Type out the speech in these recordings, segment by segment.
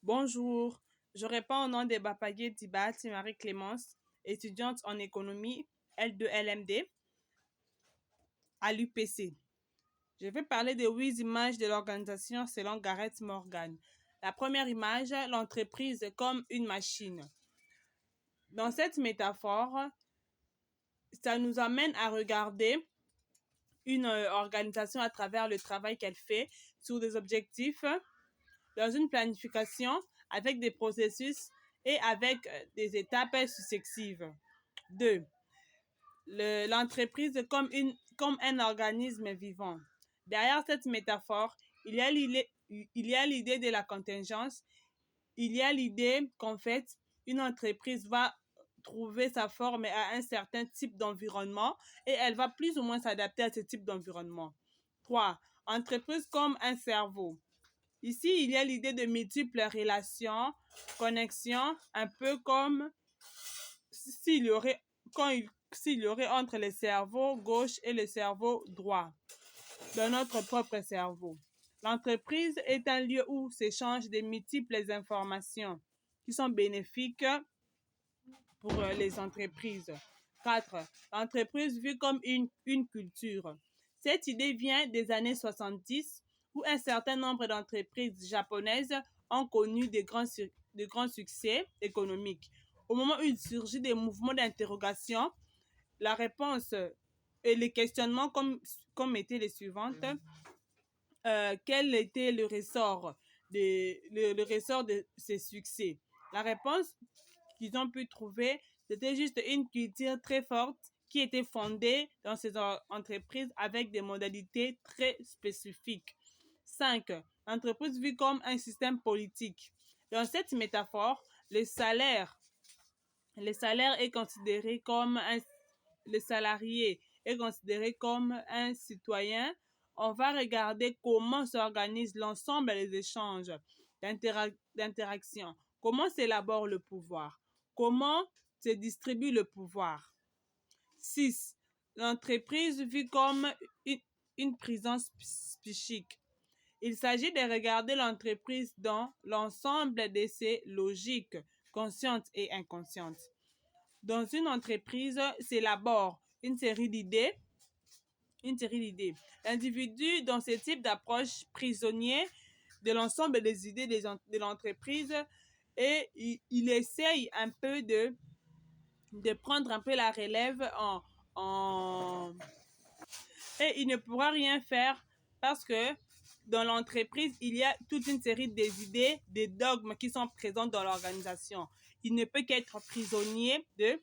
Bonjour, je réponds au nom de Bapagé Dibati Marie-Clémence, étudiante en économie L2LMD à l'UPC. Je vais parler de 8 images de l'organisation selon Gareth Morgan. La première image, l'entreprise comme une machine. Dans cette métaphore, ça nous amène à regarder une organisation à travers le travail qu'elle fait sur des objectifs, dans une planification avec des processus et avec des étapes successives. 2. L'entreprise comme un organisme vivant. Derrière cette métaphore, il y a l'idée de la contingence. Il y a l'idée qu'en fait, une entreprise va trouver sa forme à un certain type d'environnement et elle va plus ou moins s'adapter à ce type d'environnement. 3. Entreprise comme un cerveau. Ici, il y a l'idée de multiples relations, connexions, un peu comme s'il y aurait entre le cerveau gauche et le cerveau droit de notre propre cerveau. L'entreprise est un lieu où s'échangent de multiples informations qui sont bénéfiques pour les entreprises. 4. L'entreprise vue comme une culture. Cette idée vient des années 70 où un certain nombre d'entreprises japonaises ont connu de grands succès économiques. Au moment où il surgit des mouvements d'interrogation, la réponse et les questionnements comme étaient les suivantes. Quel était le ressort de ces succès? La réponse qu'ils ont pu trouver, c'était juste une culture très forte qui était fondée dans ces entreprises avec des modalités très spécifiques. 5. L'entreprise vue comme un système politique. Dans cette métaphore, le salaire est considéré comme le salarié est considéré comme un citoyen. On va regarder comment s'organise l'ensemble des échanges d'interaction, comment s'élabore le pouvoir, comment se distribue le pouvoir. 6. L'entreprise vue comme une prison psychique. Il s'agit de regarder l'entreprise dans l'ensemble de ses logiques, conscientes et inconscientes. Dans une entreprise s'élabore une série d'idées. L'individu, dans ce type d'approche, prisonnier de l'ensemble des idées de l'entreprise, et il essaye un peu de prendre un peu la relève et il ne pourra rien faire parce que dans l'entreprise, il y a toute une série d'idées, des dogmes qui sont présents dans l'organisation. Il ne peut qu'être prisonnier de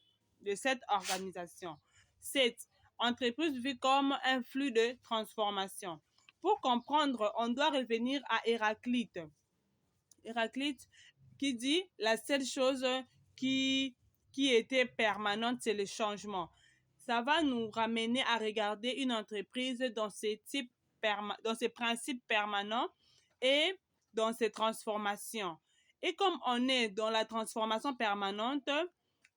cette organisation. 7. Entreprise vue comme un flux de transformation. Pour comprendre, on doit revenir à Héraclite. Héraclite qui dit la seule chose qui était permanente, c'est le changement. Ça va nous ramener à regarder une entreprise dans ses principes permanents et dans ses transformations. Et comme on est dans la transformation permanente,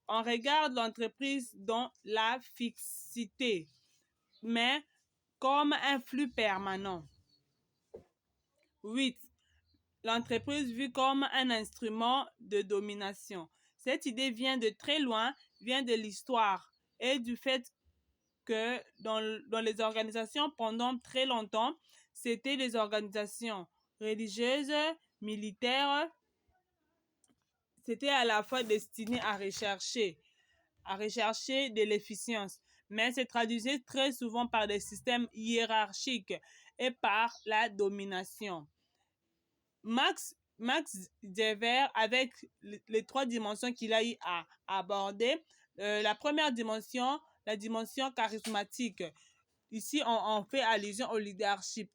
on regarde l'entreprise dans la fixité, mais comme un flux permanent. 8. L'entreprise vue comme un instrument de domination. Cette idée vient de très loin, vient de l'histoire et du fait que dans les organisations pendant très longtemps, c'était des organisations religieuses, militaires. C'était à la fois destiné à rechercher de l'efficience, mais se traduisait très souvent par des systèmes hiérarchiques et par la domination. Max Weber, avec les 3 dimensions qu'il a eu à aborder, la première dimension, la dimension charismatique. Ici, on fait allusion au leadership.